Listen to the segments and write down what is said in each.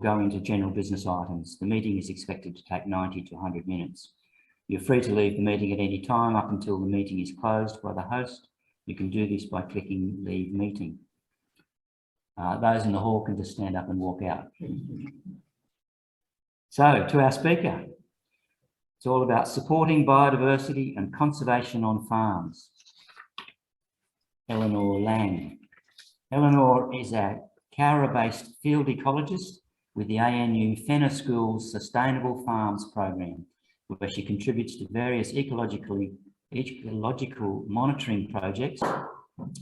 go into general business items. The meeting is expected to take 90 to 100 minutes. You're free to leave the meeting at any time up until the meeting is closed by the host. You can do this by clicking Leave Meeting. Those in the hall can just stand up and walk out. So, to our speaker. It's all about supporting biodiversity and conservation on farms. Eleanor Lang. Eleanor is a Cowra-based field ecologist with the ANU Fenner School's Sustainable Farms program, where she contributes to various ecological monitoring projects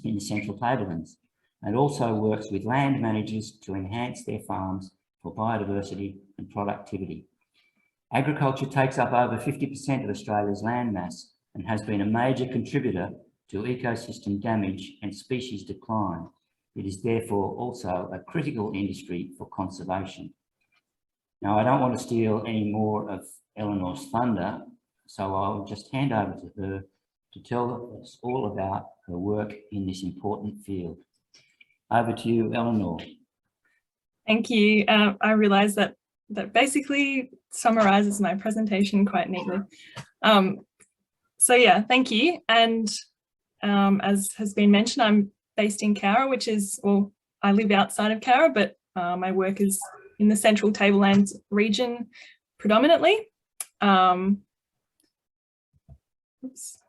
in the Central Tablelands, and also works with land managers to enhance their farms for biodiversity and productivity. Agriculture takes up over 50% of Australia's land mass and has been a major contributor to ecosystem damage and species decline. It is therefore also a critical industry for conservation. Now, I don't want to steal any more of Eleanor's thunder, so I'll just hand over to her to tell us all about her work in this important field. Over to you, Eleanor. Thank you. I realise that basically summarises my presentation quite neatly. So yeah, thank you. And as has been mentioned, I'm based in Cowra, which is, well, I live outside of Cowra, but my work is in the Central Tablelands region predominantly. Oops,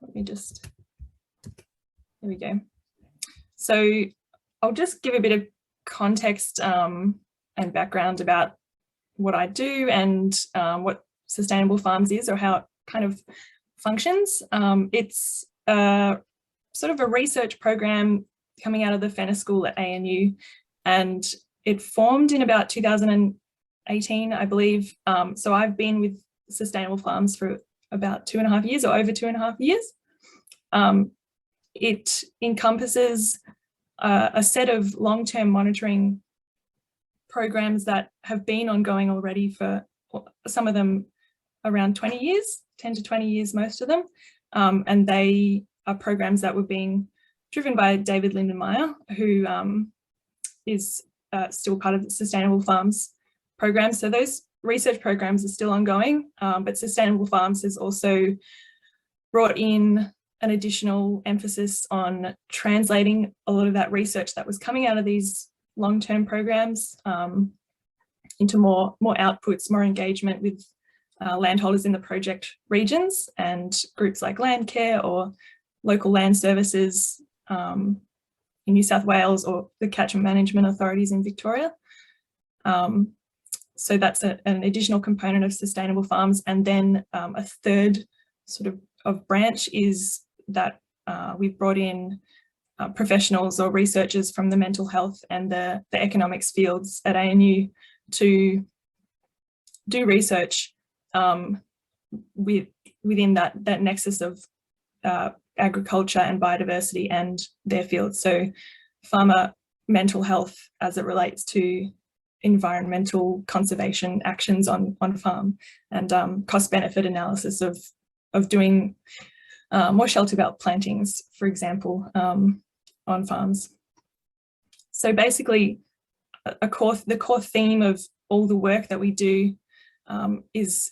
let me just, there we go. So I'll just give a bit of context and background about what I do and what Sustainable Farms is, or how it kind of functions. It's sort of a research program coming out of the Fenner School at ANU, and it formed in about 2018, I believe. So I've been with Sustainable Farms for about 2.5 years, or over 2.5 years. It encompasses a set of long-term monitoring programs that have been ongoing already for some of them around 20 years, 10 to 20 years, most of them. And they are programs that were being driven by David Lindenmayer, who is still part of the Sustainable Farms program. So those research programs are still ongoing, but Sustainable Farms has also brought in an additional emphasis on translating a lot of that research that was coming out of these long-term programs into more outputs, more engagement with landholders in the project regions and groups like Landcare or local land services in New South Wales, or the catchment management authorities in Victoria. So that's an additional component of Sustainable Farms. And then a third sort of branch is that we've brought in professionals or researchers from the mental health and the economics fields at ANU to do research within that nexus of agriculture and biodiversity and their fields. So farmer mental health as it relates to environmental conservation actions on farm, and cost benefit analysis of doing more shelter belt plantings, for example, on farms. So basically the core theme of all the work that we do is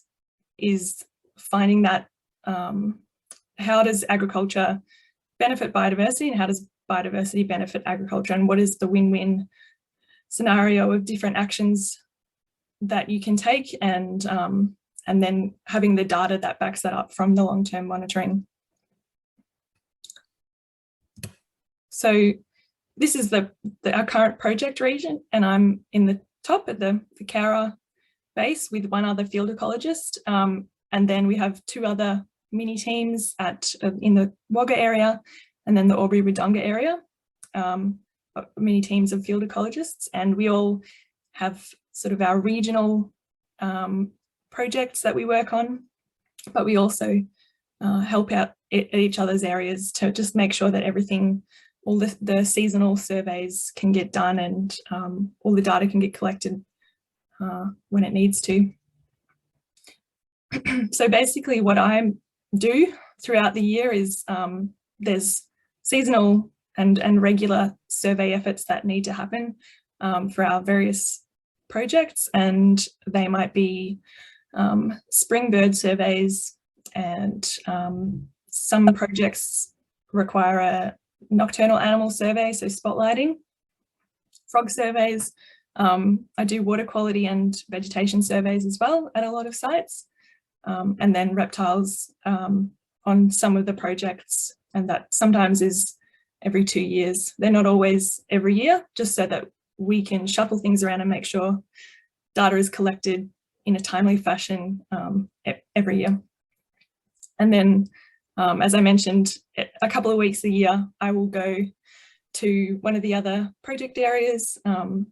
finding that how does agriculture benefit biodiversity, and how does biodiversity benefit agriculture, and what is the win-win scenario of different actions that you can take, and then having the data that backs that up from the long-term monitoring. So this is our current project region, and I'm in the top at the Cowra base with one other field ecologist, and then we have two other mini teams in the Wagga area, and then the Albury-Wodonga area, mini teams of field ecologists, and we all have sort of our regional projects that we work on, but we also help out at each other's areas to just make sure that everything, all the seasonal surveys can get done, and all the data can get collected when it needs to. So basically what I do throughout the year is there's seasonal and regular survey efforts that need to happen for our various projects, and they might be spring bird surveys, and some projects require a nocturnal animal survey, so spotlighting, frog surveys. I do water quality and vegetation surveys as well at a lot of sites, and then reptiles on some of the projects, and that sometimes is every 2 years. They're not always every year, just so that we can shuffle things around and make sure data is collected in a timely fashion every year. And then, as I mentioned, a couple of weeks a year, I will go to one of the other project areas and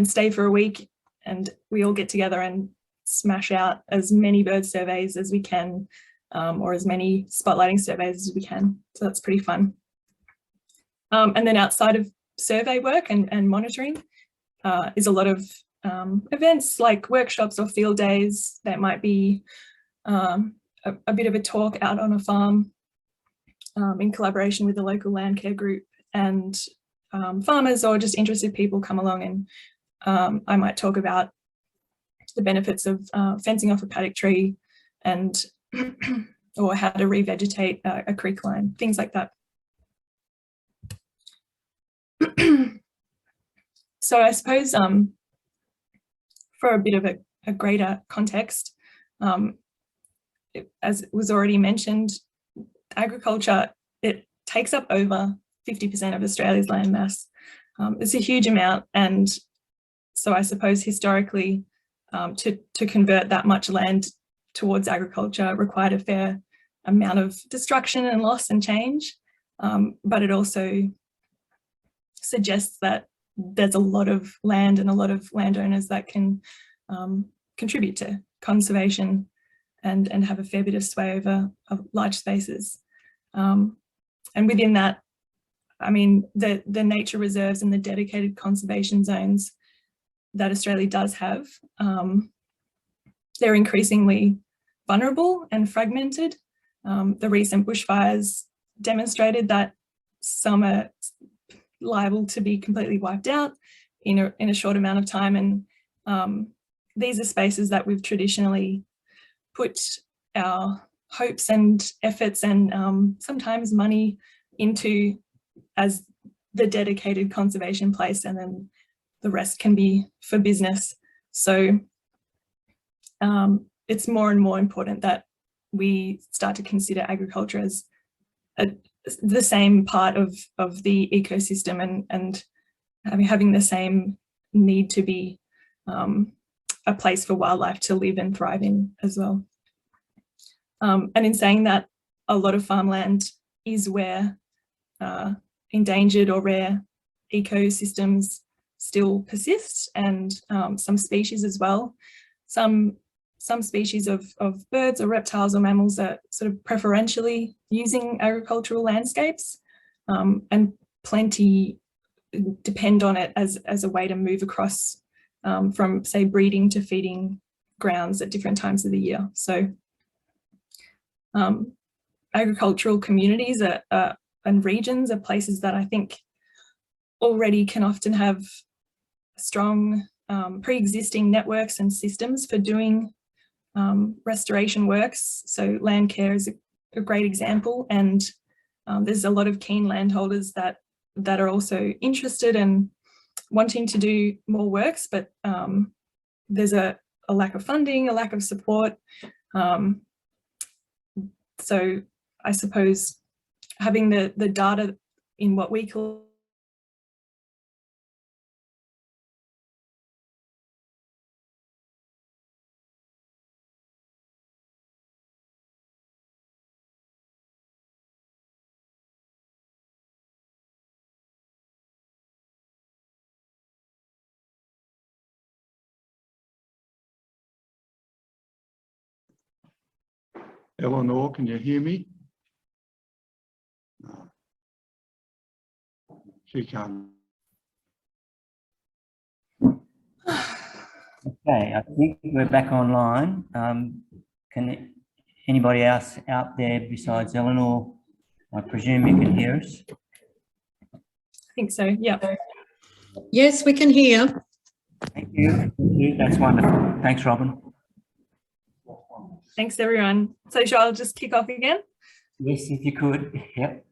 stay for a week, and we all get together and smash out as many bird surveys as we can, or as many spotlighting surveys as we can. So that's pretty fun. And then outside of survey work and monitoring is a lot of events like workshops or field days. That might be a bit of a talk out on a farm in collaboration with the local land care group, and farmers or just interested people come along, and I might talk about the benefits of fencing off a paddock tree, and or how to revegetate a creek line, things like that. So I suppose for a bit of a greater context, as was already mentioned, agriculture, it takes up over 50% of Australia's land mass. It's a huge amount, and so I suppose historically to convert that much land towards agriculture required a fair amount of destruction and loss and change, but it also suggests that there's a lot of land and a lot of landowners that can contribute to conservation and have a fair bit of sway over large spaces. And within that, I mean, the nature reserves and the dedicated conservation zones that Australia does have, they're increasingly vulnerable and fragmented. The recent bushfires demonstrated that some are liable to be completely wiped out in a short amount of time, and these are spaces that we've traditionally put our hopes and efforts and sometimes money into as the dedicated conservation place, and then the rest can be for business. So it's more and more important that we start to consider agriculture as the same part of the ecosystem, and having the same need to be a place for wildlife to live and thrive in as well. And in saying that, a lot of farmland is where endangered or rare ecosystems still persist, and some species as well. Some species of birds or reptiles or mammals are sort of preferentially using agricultural landscapes, and plenty depend on it as a way to move across from, say, breeding to feeding grounds at different times of the year. So agricultural communities and regions are places that I think already can often have strong pre-existing networks and systems for doing restoration works. So land care is a great example, and there's a lot of keen landholders that are also interested in wanting to do more works, but there's a lack of funding, a lack of support. So I suppose having the data in what we call Eleanor, can you hear me? No. She can't. Okay, I think we're back online. Can anybody else out there besides Eleanor? I presume you can hear us. I think so, yeah. Yes, we can hear. Thank you. Thank you. That's wonderful. Thanks, Robin. Thanks, everyone. So shall I just kick off again? Yes, if you could. Yep.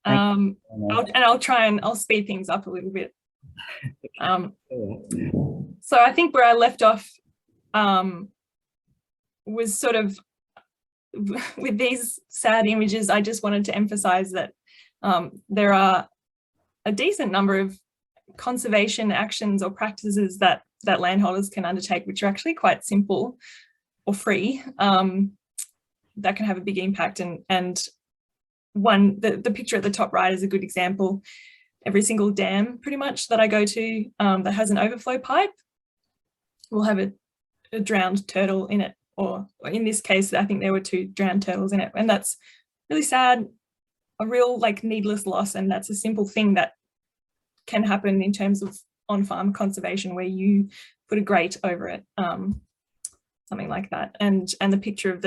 Thank I'll speed things up a little bit. So I think where I left off was sort of with these sad images. I just wanted to emphasize that there are a decent number of conservation actions or practices that landholders can undertake, which are actually quite simple or free, that can have a big impact. And the picture at the top right is a good example. Every single dam pretty much that I go to that has an overflow pipe will have a drowned turtle in it, or in this case, I think there were 2 drowned turtles in it. And that's really sad, a real like needless loss. And that's a simple thing that can happen in terms of on-farm conservation where you put a grate over it, something like that. And the picture of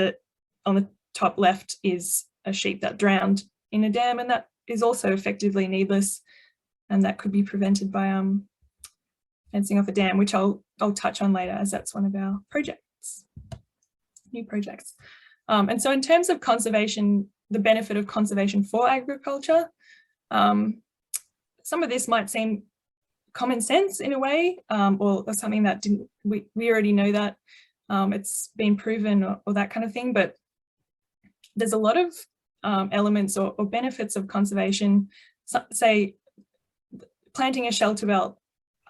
on the top left is a sheep that drowned in a dam, and that is also effectively needless, and that could be prevented by fencing off a dam, which I'll touch on later, as that's one of our new projects. And so in terms of conservation, the benefit of conservation for agriculture, some of this might seem common sense in a way, or something that we already know that it's been proven, or that kind of thing. But there's a lot of elements or benefits of conservation. So, say planting a shelter belt.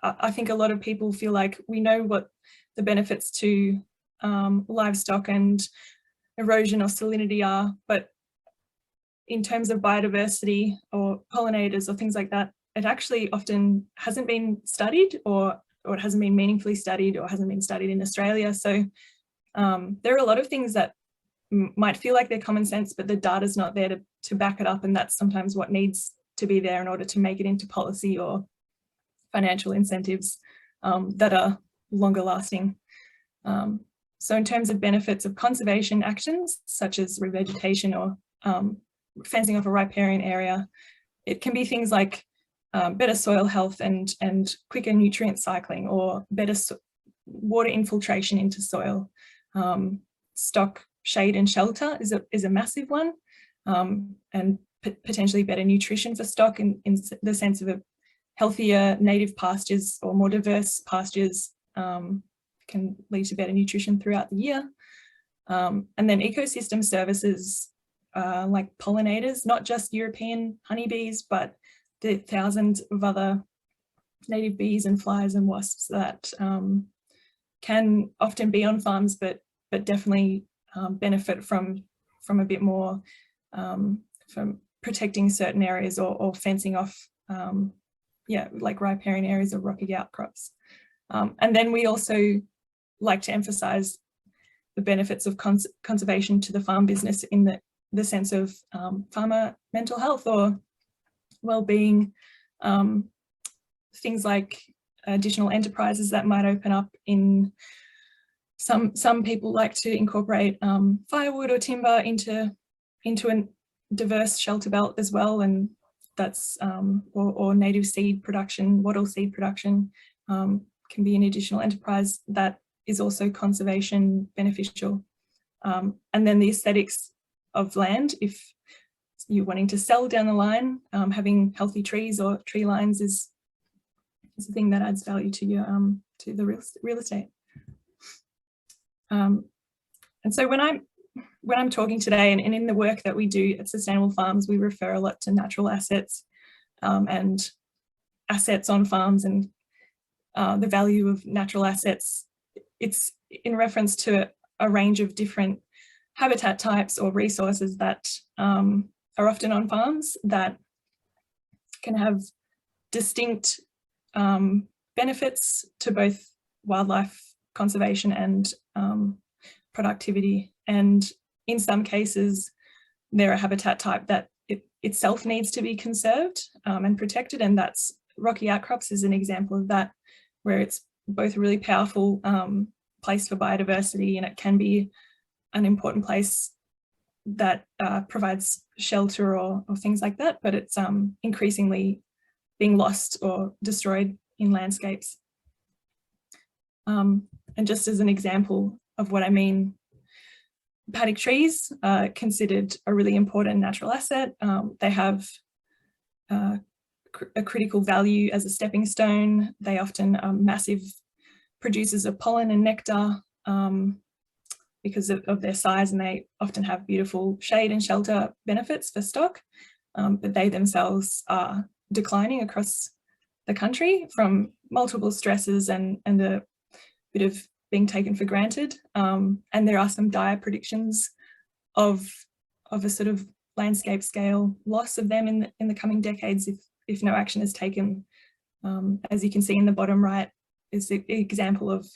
I think a lot of people feel like we know what the benefits to livestock and erosion or salinity are, but in terms of biodiversity or pollinators or things like that, it actually often hasn't been studied, or it hasn't been meaningfully studied, or hasn't been studied in Australia. So there are a lot of things that might feel like they're common sense, but the data's not there to back it up, and that's sometimes what needs to be there in order to make it into policy or financial incentives that are longer lasting. So in terms of benefits of conservation actions, such as revegetation or fencing off a riparian area, it can be things like better soil health and quicker nutrient cycling, or better water infiltration into soil. Stock shade and shelter is a massive one, and potentially better nutrition for stock in the sense of a healthier native pastures or more diverse pastures can lead to better nutrition throughout the year. And then ecosystem services like pollinators, not just European honeybees, but the thousands of other native bees and flies and wasps that can often be on farms, but definitely benefit from a bit more, from protecting certain areas or fencing off, like riparian areas or rocky outcrops. And then we also like to emphasize the benefits of conservation to the farm business in the sense of farmer mental health or well-being, things like additional enterprises that might open up in some people like to incorporate firewood or timber into a diverse shelter belt as well, and that's or native seed production, wattle seed production can be an additional enterprise that is also conservation beneficial. And then the aesthetics of land, if you're wanting to sell down the line, having healthy trees or tree lines is a thing that adds value to your to the real estate. And so when I'm talking today, and in the work that we do at Sustainable Farms, we refer a lot to natural assets and assets on farms, and the value of natural assets. It's in reference to a range of different habitat types or resources that are often on farms that can have distinct benefits to both wildlife conservation and productivity. And in some cases, they're a habitat type that itself needs to be conserved and protected, and that's rocky outcrops is an example of that, where it's both a really powerful place for biodiversity, and it can be an important place that provides shelter or things like that, but it's increasingly being lost or destroyed in landscapes. And just as an example of what I mean, paddock trees are considered a really important natural asset. They have a critical value as a stepping stone. They often are massive producers of pollen and nectar because of their size, and they often have beautiful shade and shelter benefits for stock, but they themselves are declining across the country from multiple stresses and a bit of being taken for granted. And there are some dire predictions of a sort of landscape scale loss of them in the coming decades if no action is taken. As you can see in the bottom right is the example of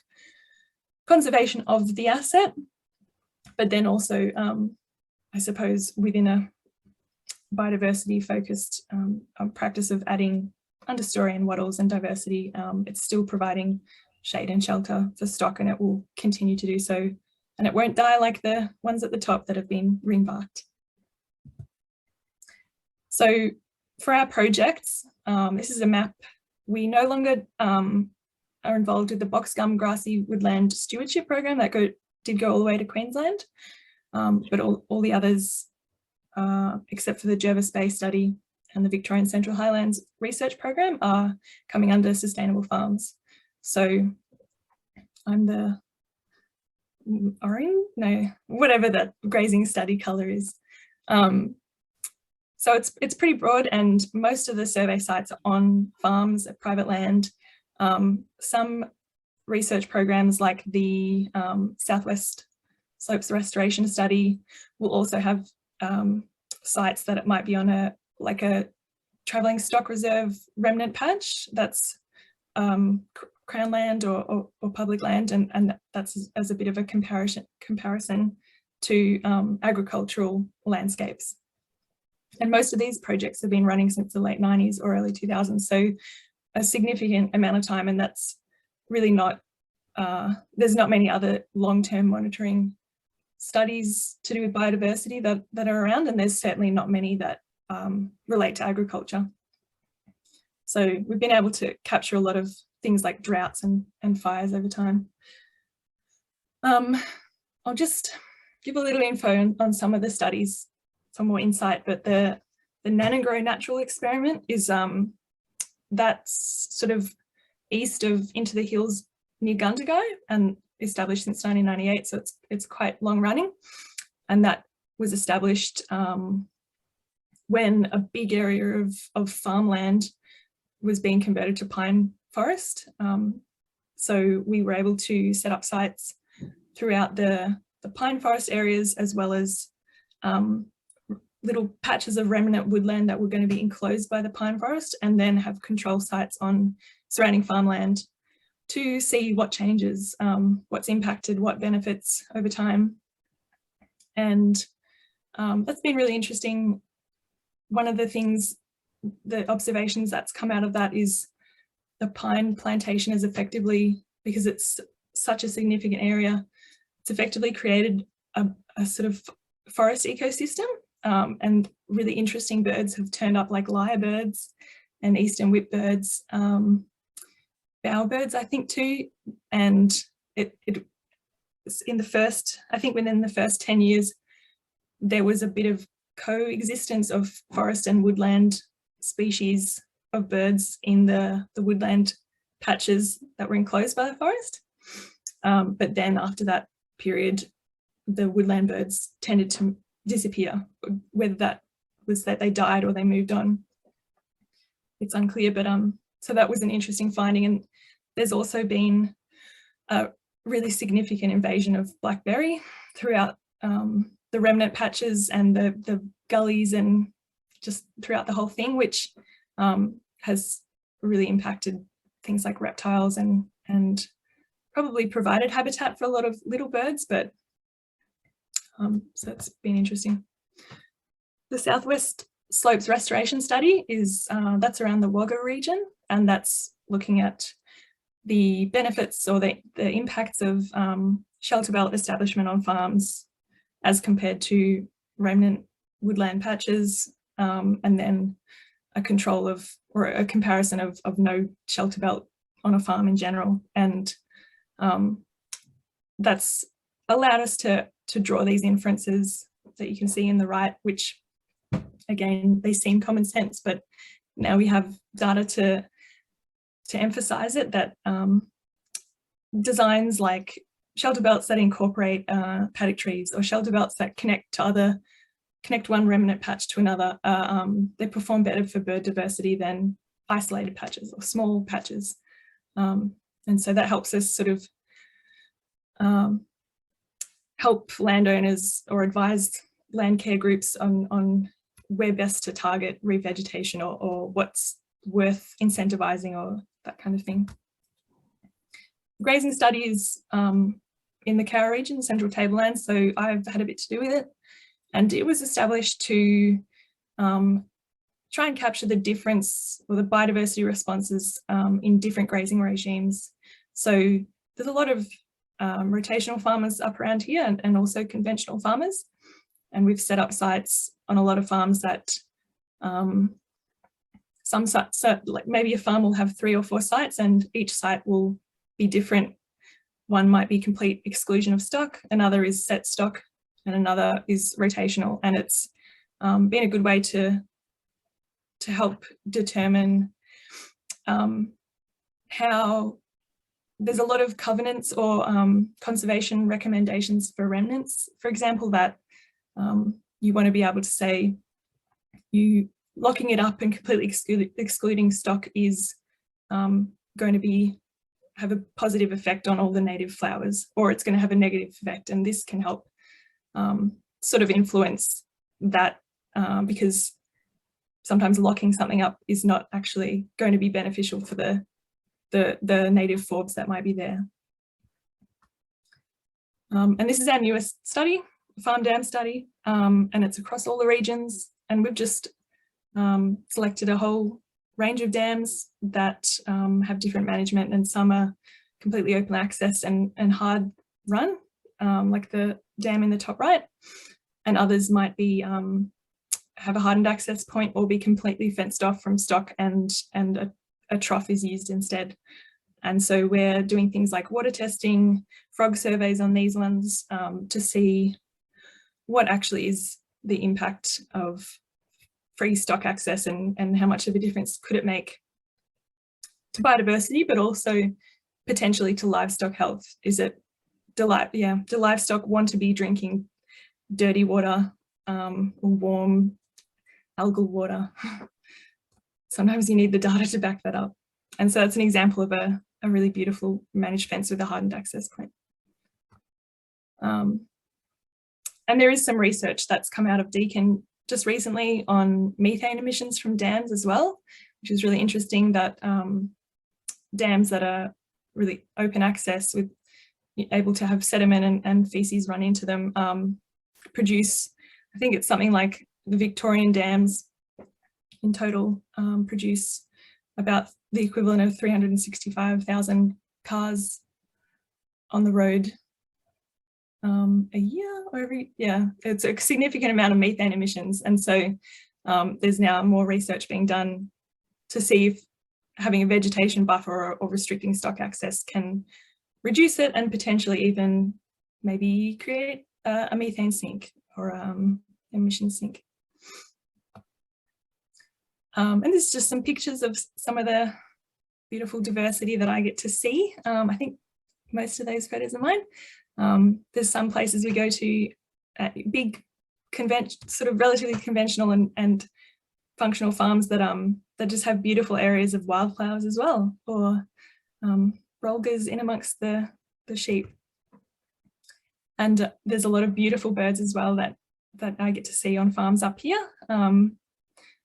conservation of the asset, but then also, I suppose, within a biodiversity focused practice of adding understory and wattles and diversity, it's still providing shade and shelter for stock, and it will continue to do so, and it won't die like the ones at the top that have been ring-barked. So for our projects, this is a map. We no longer are involved with the box gum grassy woodland stewardship program that did go all the way to Queensland, but all the others, except for the Jervis Bay study and the Victorian Central Highlands research program, are coming under sustainable farms. So I'm the orange, no, whatever that grazing study colour is. So it's pretty broad, and most of the survey sites are on farms at private land. Some research programs like the Southwest Slopes Restoration Study will also have sites that it might be on a travelling stock reserve remnant patch that's Crown land or public land, and that's as a bit of a comparison to agricultural landscapes. And most of these projects have been running since the late 90s or early 2000s, so a significant amount of time, and that's really not, there's not many other long-term monitoring studies to do with biodiversity that are around, and there's certainly not many that relate to agriculture. So we've been able to capture a lot of things like droughts and fires over time. I'll just give a little info on some of the studies for more insight, but the Nanangrow natural experiment is that's sort of east of Into the Hills near Gundagai and established since 1998, so it's quite long running, and that was established when a big area of farmland was being converted to pine forest. So we were able to set up sites throughout the pine forest areas, as well as little patches of remnant woodland that were going to be enclosed by the pine forest, and then have control sites on surrounding farmland to see what changes, what's impacted, what benefits over time. And that's been really interesting. One of the things, the observations that's come out of that is the pine plantation is effectively, because it's such a significant area, it's effectively created a sort of forest ecosystem, and really interesting birds have turned up, like lyrebirds and eastern whipbirds, bowerbirds, I think too. And it in the first, I think within the first 10 years, there was a bit of coexistence of forest and woodland species of birds in the woodland patches that were enclosed by the forest. But then after that period, the woodland birds tended to disappear. Whether that was that they died or they moved on, it's unclear, but so that was an interesting finding. And there's also been a really significant invasion of blackberry throughout the remnant patches and the gullies, and just throughout the whole thing, which has really impacted things like reptiles and probably provided habitat for a lot of little birds, but so it's been interesting. The Southwest Slopes Restoration Study is, that's around the Wagga region, and that's looking at the benefits or the impacts of shelter belt establishment on farms as compared to remnant woodland patches, and then a control of, or a comparison of no shelter belt on a farm in general. And that's allowed us to draw these inferences that you can see in the right, which again, they seem common sense, but now we have data to emphasize it, that designs like shelter belts that incorporate paddock trees, or shelter belts that connect one remnant patch to another, they perform better for bird diversity than isolated patches or small patches. And so that helps us sort of help landowners or advise land care groups on where best to target revegetation, or what's worth incentivizing, or that kind of thing. Grazing studies in the Cowra region, Central Tablelands, so I've had a bit to do with it. And it was established to try and capture the difference, or the biodiversity responses in different grazing regimes. So there's a lot of rotational farmers up around here, and also conventional farmers. And we've set up sites on a lot of farms that some sites, so like maybe a farm will have 3 or 4 sites, and each site will be different. One might be complete exclusion of stock, another is set stock, and another is rotational. And it's been a good way to help determine how there's a lot of covenants or conservation recommendations for remnants, for example, that you want to be able to say you locking it up and completely excluding stock is going to have a positive effect on all the native flowers, or it's going to have a negative effect. And this can help sort of influence that, because sometimes locking something up is not actually going to be beneficial for the native forbs that might be there. And this is our newest study, farm dam study, and it's across all the regions. And we've just selected a whole range of dams that have different management, and some are completely open access and hard run, like the dam in the top right, and others might be have a hardened access point, or be completely fenced off from stock, and a trough is used instead. And so we're doing things like water testing, frog surveys on these ones to see what actually is the impact of free stock access, and how much of a difference could it make to biodiversity, but also potentially to livestock health. Is it, do livestock want to be drinking dirty water or warm algal water? Sometimes you need the data to back that up. And so that's an example of a really beautiful managed fence with a hardened access point. And there is some research that's come out of Deakin just recently on methane emissions from dams as well, which is really interesting, that dams that are really open access, with able to have sediment and feces run into them, produce, I think it's something like the Victorian dams in total produce about the equivalent of 365,000 cars on the road a year, or every, it's a significant amount of methane emissions. And so there's now more research being done to see if having a vegetation buffer or restricting stock access can reduce it, and potentially even maybe create a methane sink or emission sink. And this is just some pictures of some of the beautiful diversity that I get to see. I think most of those photos are mine. There's some places we go to, big sort of relatively conventional and functional farms that that just have beautiful areas of wildflowers as well, or rolgers in amongst the sheep. And there's a lot of beautiful birds as well that I get to see on farms up here.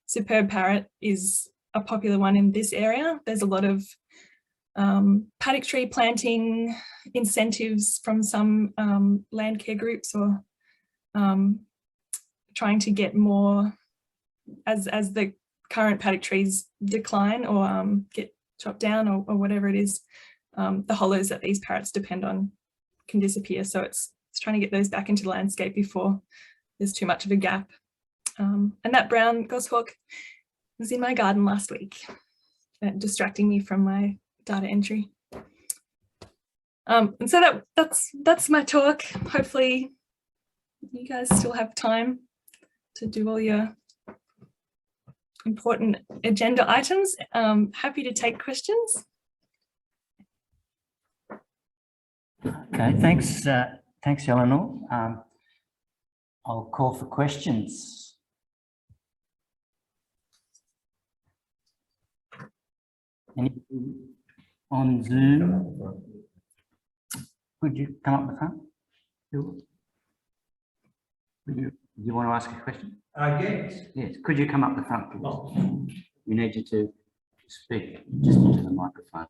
Superb parrot is a popular one in this area. There's a lot of paddock tree planting incentives from some land care groups, or trying to get more, as the current paddock trees decline or get chopped down, or whatever it is, the hollows that these parrots depend on can disappear. So it's trying to get those back into the landscape before there's too much of a gap. And that brown goshawk was in my garden last week, distracting me from my data entry. And so that's my talk. Hopefully you guys still have time to do all your important agenda items. Happy to take questions. Okay, thanks, thanks, Eleanor. I'll call for questions. Any on Zoom? Could you come up the front? Do you want to ask a question? Yes. Yes. Could you come up the front, please? Oh. We need you to speak just into the microphone.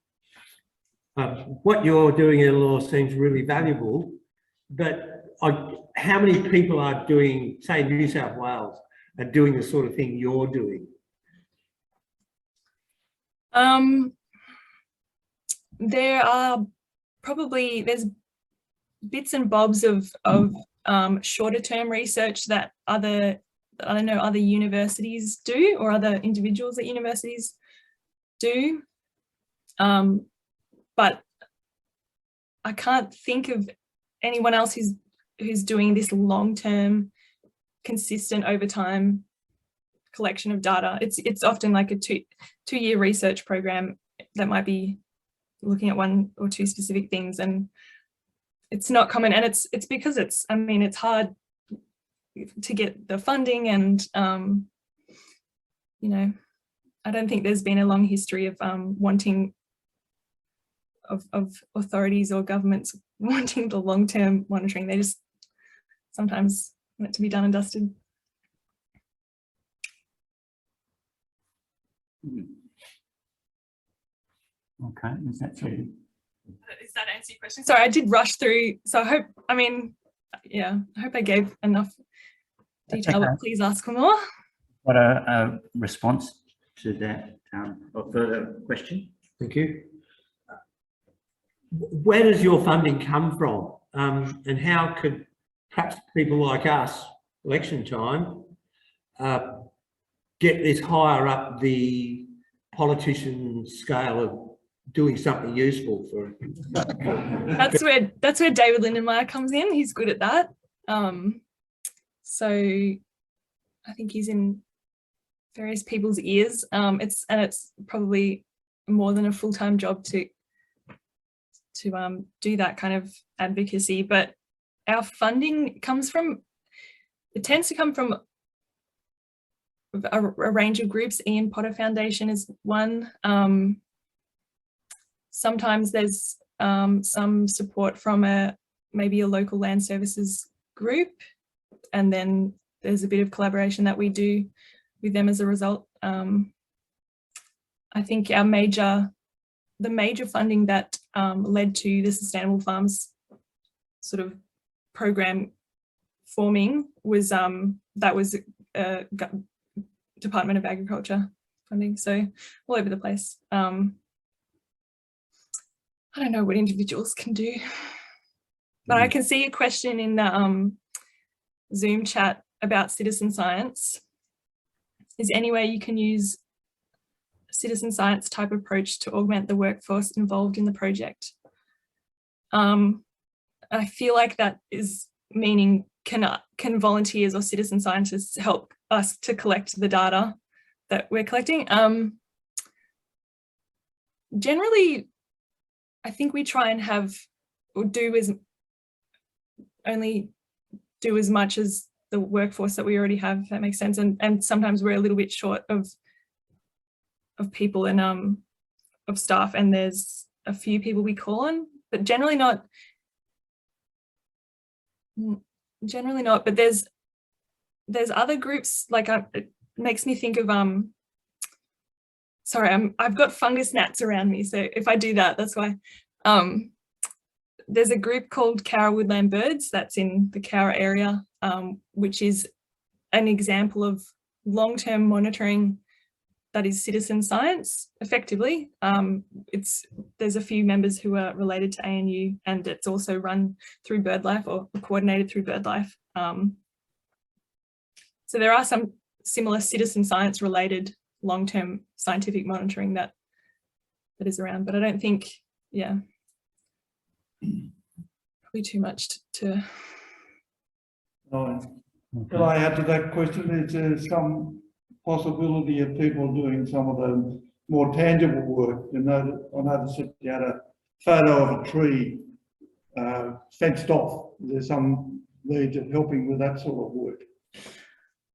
What you're doing, Eleanor, seems really valuable, but how many people are doing, say, in New South Wales, are doing the sort of thing you're doing? There's bits and bobs of shorter term research that other universities do, or other individuals at universities do. But I can't think of anyone else who's doing this long-term, consistent over time collection of data. It's often like a two-year research program that might be looking at one or two specific things, and it's not common. And it's because it's hard to get the funding, and you know, I don't think there's been a long history of wanting of authorities or governments wanting the long-term monitoring. They just sometimes want it to be done and dusted. Okay, is that true? Does that answer your question? Sorry, I did rush through, so I hope I gave enough detail, okay. But please ask for more. What a response to that or further question? Thank you. Where does your funding come from? And how could perhaps people like us, election time, get this higher up the politician scale of doing something useful for That's where David Lindenmayer comes in. He's good at that. So I think he's in various people's ears. It's probably more than a full-time job to do that kind of advocacy. But our funding tends to come from a range of groups. Ian Potter Foundation is one. Sometimes there's some support from maybe a local land services group, and then there's a bit of collaboration that we do with them as a result. I think the major funding that led to the Sustainable Farms sort of program forming was Department of Agriculture funding, so all over the place. I don't know what individuals can do, but I can see a question in the Zoom chat about citizen science. Is any way you can use citizen science type approach to augment the workforce involved in the project? I feel like that is meaning can volunteers or citizen scientists help us to collect the data that we're collecting? Generally, I think we try and only do as much as the workforce that we already have, if that makes sense. And sometimes we're a little bit short of people and of staff, and there's a few people we call on, but generally not. But there's other groups, like it makes me think of sorry, I've got fungus gnats around me, so if I do that, that's why. There's a group called Cowra Woodland Birds that's in the Cowra area, which is an example of long-term monitoring that is citizen science, effectively. There's a few members who are related to ANU, and it's also run through BirdLife or coordinated through BirdLife. So there are some similar citizen science related long-term scientific monitoring that is around, but I don't think, yeah. probably too much to Can I add to that question? Is there some possibility of people doing some of the more tangible work? I noticed that you had a photo of a tree fenced off. Is there some need of helping with that sort of work?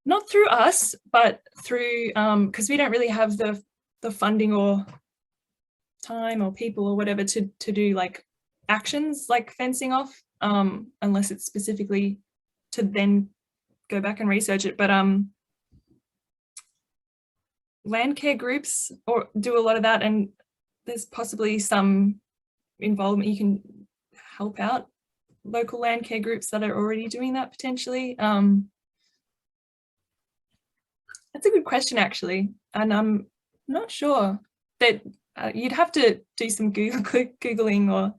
not through us, but through because we don't really have the funding or time or people or whatever to do like actions like fencing off, unless it's specifically to then go back and research it. But land care groups or do a lot of that, and there's possibly some involvement. You can help out local land care groups that are already doing that potentially. That's a good question, actually, and I'm not sure that you'd have to do some Googling, or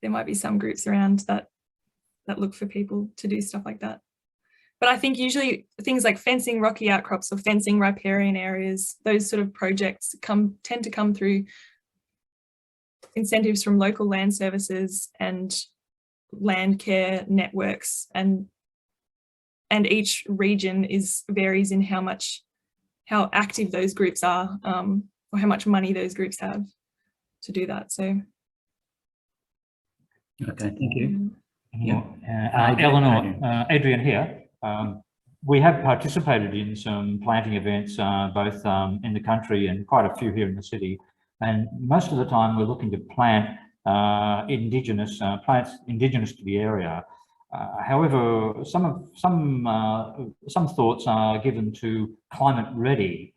there might be some groups around that look for people to do stuff like that. But I think usually things like fencing rocky outcrops or fencing riparian areas, those sort of projects tend to come through incentives from local land services and land care networks, and each region varies in how active those groups are, or how much money those groups have to do that. So Okay, thank you. Eleanor, Adrian here. We have participated in some planting events, both in the country and quite a few here in the city. And most of the time we're looking to plant plants indigenous to the area. However, some thoughts are given to climate ready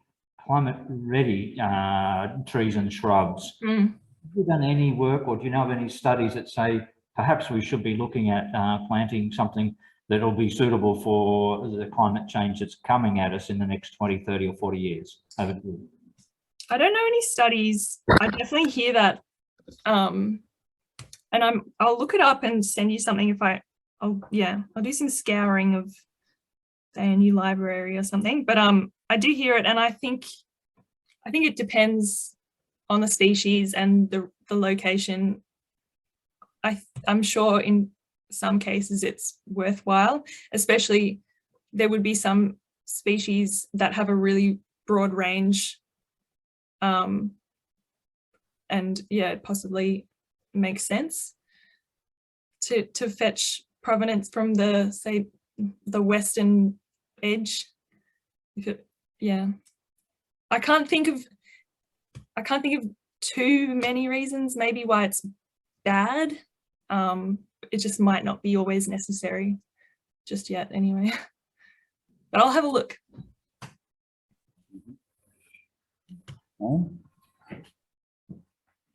trees and shrubs. Have you done any work, or do you know of any studies that say perhaps we should be looking at planting something that will be suitable for the climate change that's coming at us in the next 20, 30 or 40 years? I don't know any studies. I definitely hear that. And I'll look it up and send you something I'll do some scouring of, say, a new library or something. But I do hear it, and I think it depends on the species and the location. I'm sure in some cases it's worthwhile, especially there would be some species that have a really broad range, and yeah, it possibly makes sense to fetch provenance from the western edge. I can't think of too many reasons maybe why it's bad. It just might not be always necessary just yet anyway. But I'll have a look.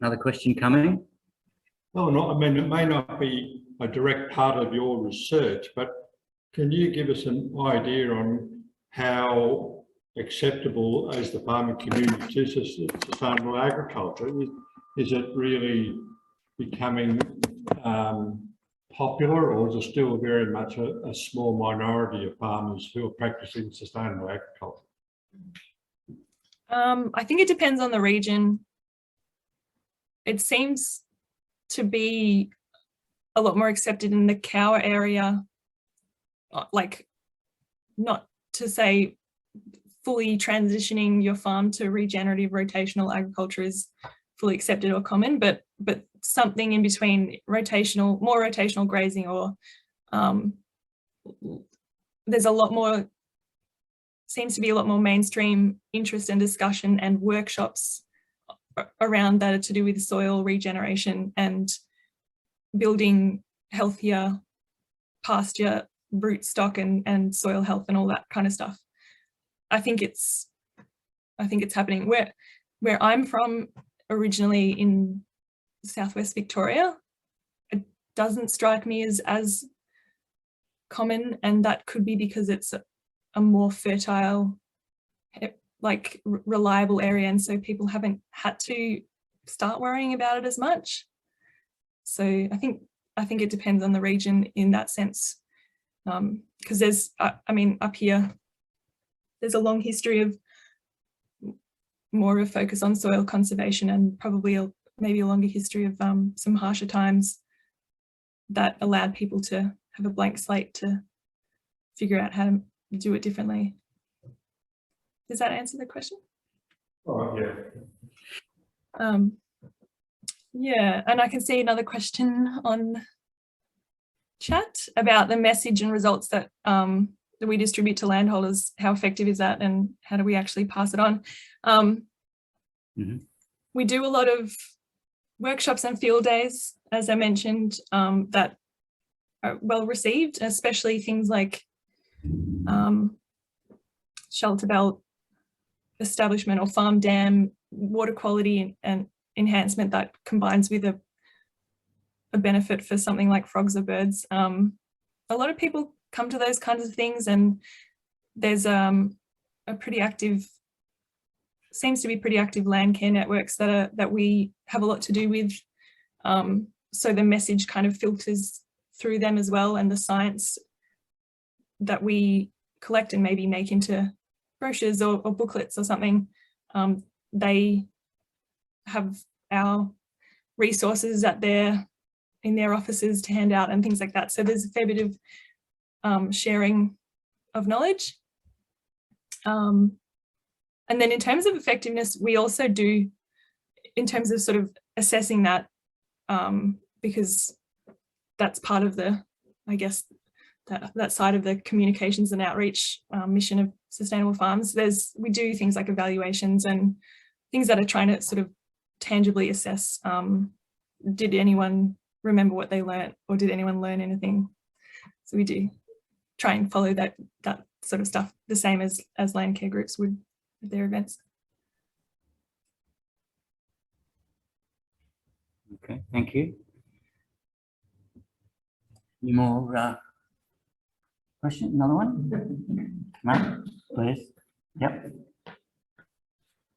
Another question coming. Well, I mean, it may not be a direct part of your research, but can you give us an idea on how acceptable as the farming community is sustainable agriculture? Is it really becoming popular, or is it still very much a small minority of farmers who are practicing sustainable agriculture? I think it depends on the region. It seems to be a lot more accepted in the Cowra area, like, not to say fully transitioning your farm to regenerative rotational agriculture is fully accepted or common, but something in between more rotational grazing, or there's seems to be a lot more mainstream interest and discussion and workshops around that to do with soil regeneration and building healthier pasture root stock and soil health and all that kind of stuff. I think it's happening. Where I'm from, originally in southwest Victoria, it doesn't strike me as common, and that could be because it's a more fertile, like reliable area, and so people haven't had to start worrying about it as much. So I think it depends on the region in that sense, because there's up here there's a long history of more of a focus on soil conservation, and probably maybe a longer history of some harsher times that allowed people to have a blank slate to figure out how to do it differently. Does that answer the question? Oh, yeah. Yeah, and I can see another question on chat about the message and results that that we distribute to landholders. How effective is that, and how do we actually pass it on? We do a lot of workshops and field days, as I mentioned, that are well received, especially things like shelter belt establishment or farm dam water quality and enhancement that combines with a benefit for something like frogs or birds. A lot of people come to those kinds of things, and there's a pretty active, seems to be pretty active land care networks that we have a lot to do with. So the message kind of filters through them as well, and the science that we collect and maybe make into brochures or booklets or something, they have our resources in their offices to hand out and things like that. So there's a fair bit of sharing of knowledge. And then in terms of effectiveness, we also do, in terms of sort of assessing that, because that's part of the, I guess, that side of the communications and outreach mission of Sustainable Farms. We do things like evaluations and things that are trying to sort of tangibly assess, did anyone remember what they learnt, or did anyone learn anything? So we do try and follow that sort of stuff, the same as land care groups would at their events. Okay, thank you. Any more question? Another one? Mark, please. Yep.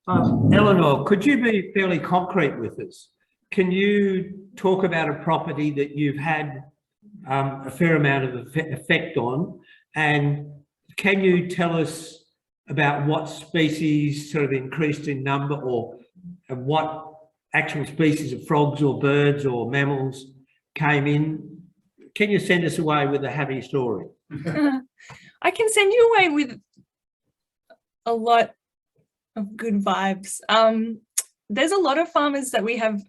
Eleanor, could you be fairly concrete with us? Can you talk about a property that you've had a fair amount of effect on, and can you tell us about what species sort of increased in number, or what actual species of frogs or birds or mammals came in? Can you send us away with a happy story? I can send you away with a lot of good vibes. There's a lot of farmers that we have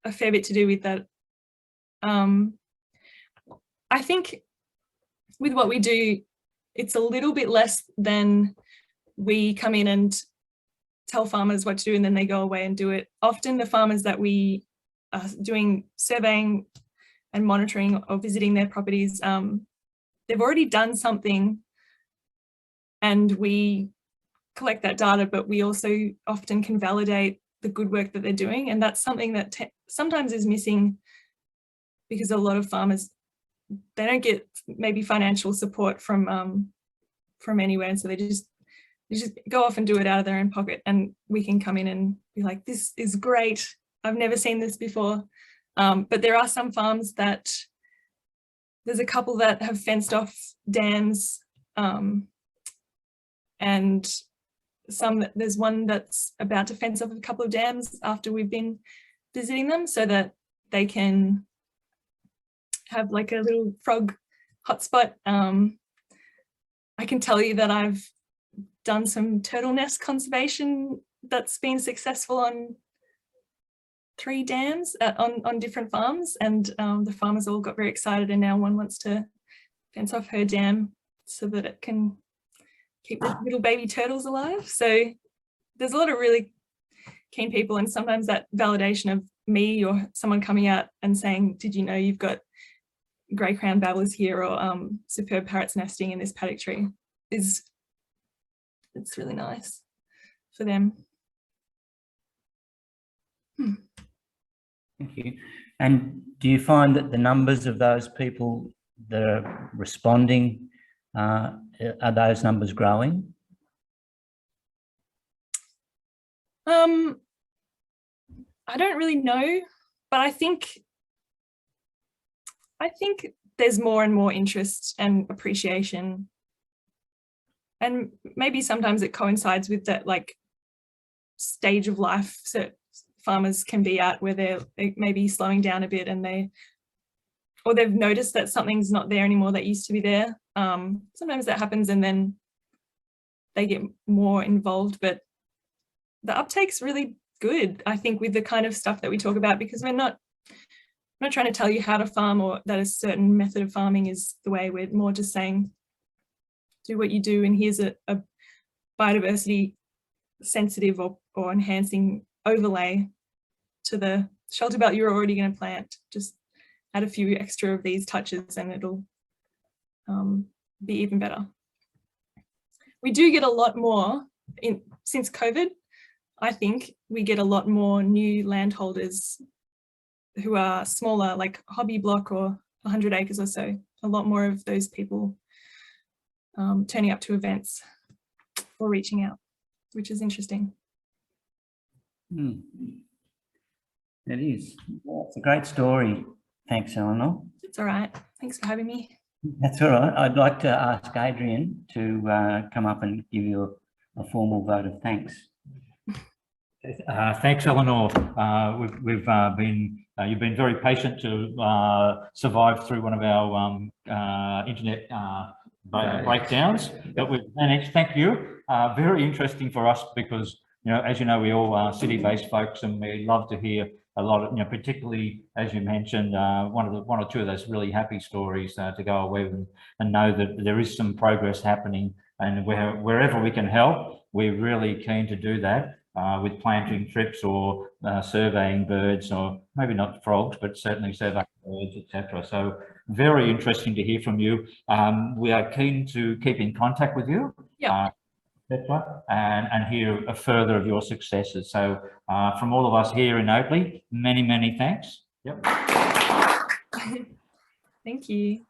a fair bit to do with that. I think with what we do, it's a little bit less than we come in and tell farmers what to do and then they go away and do it. Often the farmers that we are doing surveying and monitoring or visiting their properties, they've already done something, and we collect that data, but we also often can validate the good work that they're doing. And that's something that sometimes is missing, because a lot of farmers, they don't get maybe financial support from anywhere. And so they just go off and do it out of their own pocket, and we can come in and be like, this is great, I've never seen this before. But there are some farms that, there's a couple that have fenced off dams, and there's one that's about to fence off a couple of dams after we've been visiting them, so that they can have like a little frog hotspot. I can tell you that I've done some turtle nest conservation that's been successful on 3 dams on different farms, and the farmers all got very excited, and now one wants to fence off her dam so that it can keep the little baby turtles alive. So there's a lot of really keen people, and sometimes that validation of me or someone coming out and saying, did you know you've got grey crowned babblers here, or superb parrots nesting in this paddock tree, it's really nice for them. Thank you. And do you find that the numbers of those people that are responding, are those numbers growing? I don't really know, but I think there's more and more interest and appreciation, and maybe sometimes it coincides with that like stage of life. So farmers can be at, where they're maybe slowing down a bit and they've noticed that something's not there anymore that used to be there. Sometimes that happens and then they get more involved, but the uptake's really good, I think, with the kind of stuff that we talk about, because we're not trying to tell you how to farm or that a certain method of farming is the way. We're more just saying, do what you do, and here's a biodiversity sensitive or enhancing overlay to the shelter belt you're already going to plant. Just add a few extra of these touches and it'll be even better. We do get a lot more since COVID. I think we get a lot more new landholders who are smaller, like hobby block or 100 acres or so. A lot more of those people turning up to events or reaching out, which is interesting. It is. It's a great story. Thanks, Eleanor. It's all right. Thanks for having me. That's all right. I'd like to ask Adrian to come up and give you a formal vote of thanks. Thanks, Eleanor. You've been very patient to survive through one of our internet breakdowns that we've managed. Thank you. Very interesting for us because, as you know, we all are city-based folks, and we love to hear a lot of, particularly as you mentioned, one or two of those really happy stories to go away with and know that there is some progress happening, and wherever we can help, we're really keen to do that. With planting trips or surveying birds, or maybe not frogs, but certainly surveying birds, etc. So very interesting to hear from you. We are keen to keep in contact with you, etc., and hear further of your successes. So from all of us here in Oakley, many, many thanks. Yep. Thank you.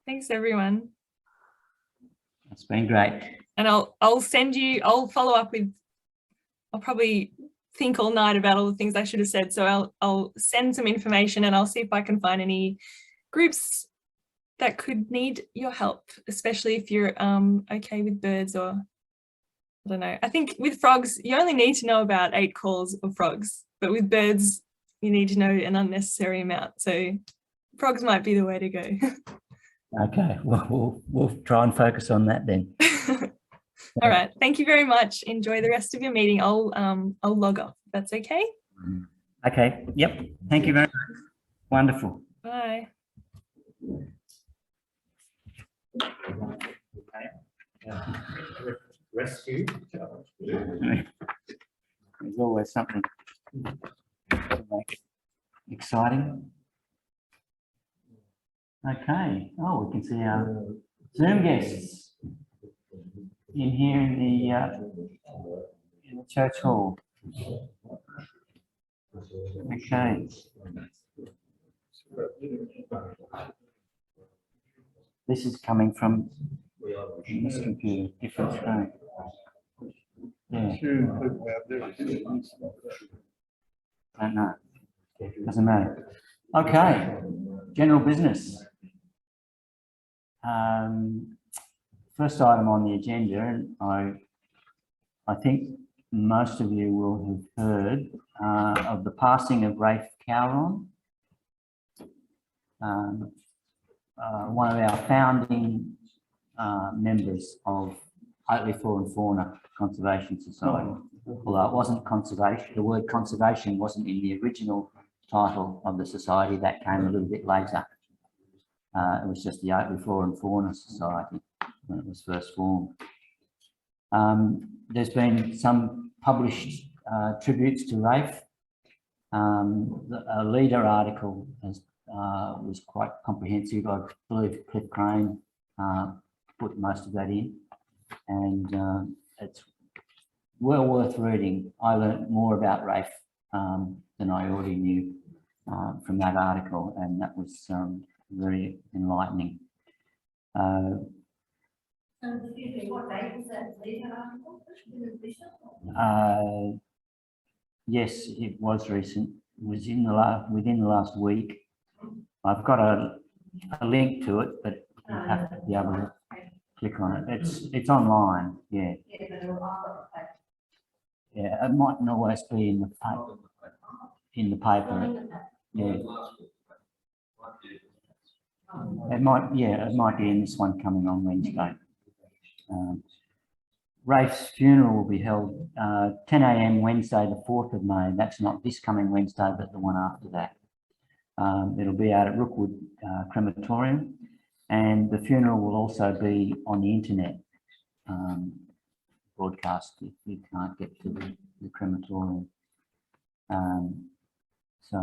Thanks, everyone. It's been great. And I'll follow up with, I'll probably think all night about all the things I should have said. So I'll send some information and I'll see if I can find any groups that could need your help, especially if you're okay with birds, or I don't know. I think with frogs, you only need to know about 8 calls of frogs, but with birds, you need to know an unnecessary amount. So frogs might be the way to go. Okay, well, we'll try and focus on that then. All right. Thank you very much. Enjoy the rest of your meeting. I'll log off. If that's okay. Okay. Yep. Thank you very much. Wonderful. Bye. Rescue. There's always something to make it exciting. Okay. Oh, we can see our Zoom guests in here in the church hall. Okay. This is coming from this computer, different screen. Yeah. Don't know. Doesn't matter. Okay. General business. First item on the agenda, and I think most of you will have heard of the passing of Rafe Cowra, one of our founding members of Oakley Flora and Fauna Conservation Society. Although it wasn't conservation, the word conservation wasn't in the original title of the society, that came a little bit later. It was just the Oakley Flora and Fauna Society when it was first formed. There's been some published tributes to Rafe. A leader article was quite comprehensive. I believe Cliff Crane put most of that in, and it's well worth reading. I learned more about Rafe than I already knew from that article, and that was very enlightening. What date was that leader article? Yes, it was recent. It was within the last week. I've got a link to it, but you have to be able to click on it. It's online, yeah. Yeah, but Yeah, it mightn't always be in the paper. In the paper, yeah. It might be in this one coming on Wednesday. Rafe's funeral will be held 10 a.m. Wednesday, the 4th of May. That's not this coming Wednesday, but the one after that. It'll be out at Rookwood Crematorium, and the funeral will also be on the internet broadcast if you can't get to the crematorium. So